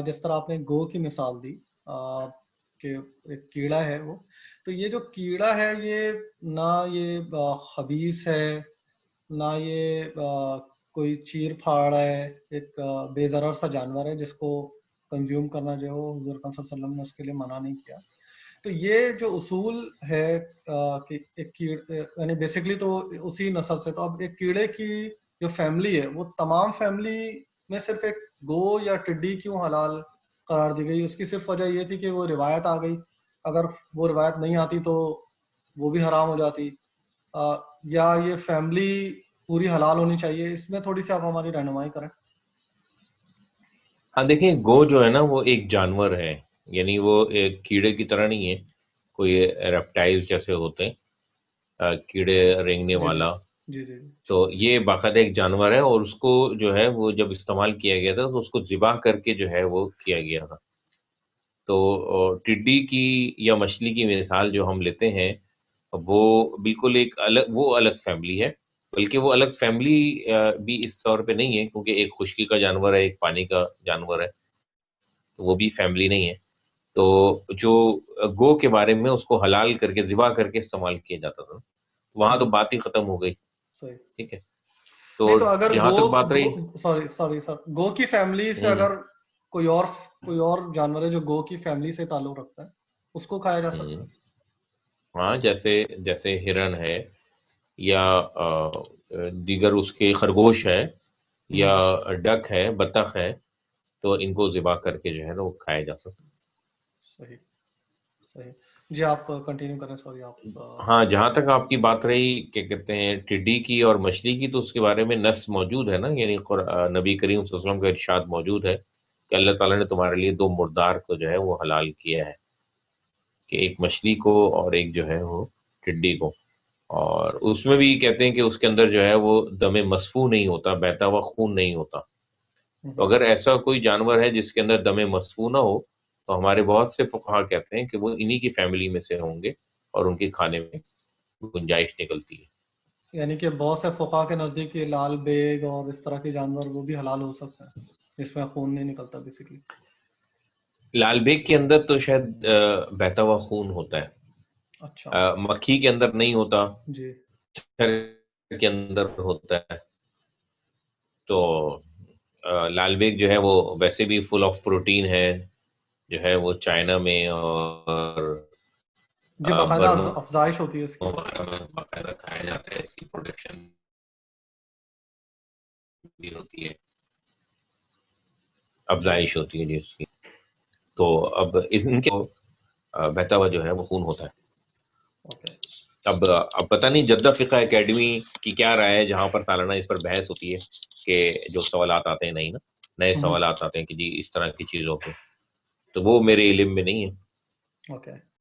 جس طرح آپ نے گو کی مثال دی کہ ایک کیڑا ہے وہ، تو یہ جو کیڑا ہے یہ نہ یہ خبیث ہے، نہ یہ کوئی چیر پھاڑ ہے، ایک بے ضرر سا جانور ہے جس کو کنزیوم کرنا جو ہے حضور صلی اللہ علیہ وسلم نے اس کے لیے منع نہیں کیا. تو یہ جو اصول ہے کہ ایک یعنی بیسکلی تو اسی نسل سے، تو اب ایک کیڑے کی جو فیملی ہے وہ تمام فیملی میں صرف ایک گو یا ٹڈی کیوں حلال قرار دی گئی؟ اس کی صرف وجہ یہ تھی کہ وہ روایت آ گئی، اگر وہ روایت نہیں آتی تو وہ بھی حرام ہو جاتی، یا یہ فیملی پوری حلال ہونی چاہیے؟ اس میں تھوڑی سی آپ ہماری رہنمائی کریں. ہاں دیکھیں، گو جو ہے نا وہ ایک جانور ہے، یعنی وہ ایک کیڑے کی طرح نہیں ہے، کوئی ریپٹائلز جیسے ہوتے ہیں کیڑے رینگنے جی جی والا. جی جی تو یہ باقاعدہ ایک جانور ہے، اور اس کو جو ہے وہ جب استعمال کیا گیا تھا تو اس کو ذبح کر کے جو ہے وہ کیا گیا تھا. تو ٹڈی کی یا مچھلی کی مثال جو ہم لیتے ہیں وہ بالکل ایک الگ فیملی ہے، بلکہ وہ الگ فیملی بھی اس طور پہ نہیں ہے، کیونکہ ایک خشکی کا جانور ہے، ایک پانی کا جانور ہے، تو وہ بھی فیملی نہیں ہے. تو جو گو کے بارے میں اس کو حلال کر کے ذبح کر کے استعمال کیا جاتا تھا، وہاں تو بات ہی ختم ہو گئی. صحیح. ٹھیک ہے، تو نہیں تو اگر جہاں تک بات رہی، سوری سر، گو کی فیملی سے اگر کوئی اور جانور ہے جو گو کی فیملی سے تعلق رکھتا ہے، اس کو کھایا جا سکتا ہے؟ ہاں جیسے ہرن ہے، یا دیگر اس کے خرگوش ہے، یا ڈک ہے، بطخ ہے، تو ان کو ذبح کر کے جو ہے نا وہ کھایا جا سکتا ہے. صحیح صحیح. جی آپ کنٹینیو کریں. سوری آپ. ہاں جہاں تک آپ کی بات رہی کہ کہتے ہیں ٹڈی کی اور مچھلی کی، تو اس کے بارے میں نص موجود ہے نا، یعنی نبی کریم صلی اللہ علیہ وسلم کا ارشاد موجود ہے کہ اللہ تعالیٰ نے تمہارے لیے 2 مردار کو جو ہے وہ حلال کیا ہے، کہ ایک مچھلی کو اور ایک جو ہے وہ ٹڈی کو. اور اس میں بھی کہتے ہیں کہ اس کے اندر جو ہے وہ دم مصفوح نہیں ہوتا، بہتا ہوا خون نہیں ہوتا. تو اگر ایسا کوئی جانور ہے جس کے اندر دم مصفوح نہ ہو، تو ہمارے بہت سے فقہا کہتے ہیں کہ وہ انہی کی فیملی میں سے ہوں گے اور ان کے کھانے میں گنجائش نکلتی ہے. یعنی کہ بہت سے فقہا کے نزدیک یہ لال بیگ اور اس طرح کے جانور وہ بھی حلال ہو سکتے ہیں، اس میں خون نہیں نکلتا بیسیکلی. لال بیگ کے اندر تو شاید بہتا ہوا خون ہوتا ہے، اچھا. مکھی کے اندر نہیں ہوتا، جی. کے اندر ہوتا ہے. تو لال بیگ جو ہے وہ ویسے بھی فل آف پروٹین ہے، جو ہے وہ چائنا میں اور جی باقاعدہ برما افزائش ہوتی ہے اس کی. میں باقاعدہ کھایا جاتا ہے، اس کی پروڈکشن بھی ہوتی ہے، افزائش ہوتی ہے جی اس کی. تو اب ان کے بہتا ہوا جو ہے وہ خون ہوتا ہے. اوکے. اب پتہ نہیں جدہ فقہ اکیڈمی کی کیا رائے ہے، جہاں پر سالانہ اس پر بحث ہوتی ہے کہ جو سوالات آتے ہیں نئے سوالات آتے ہیں کہ جی اس طرح کی چیزوں پہ، تو وہ میرے علم میں نہیں ہے. اوکے.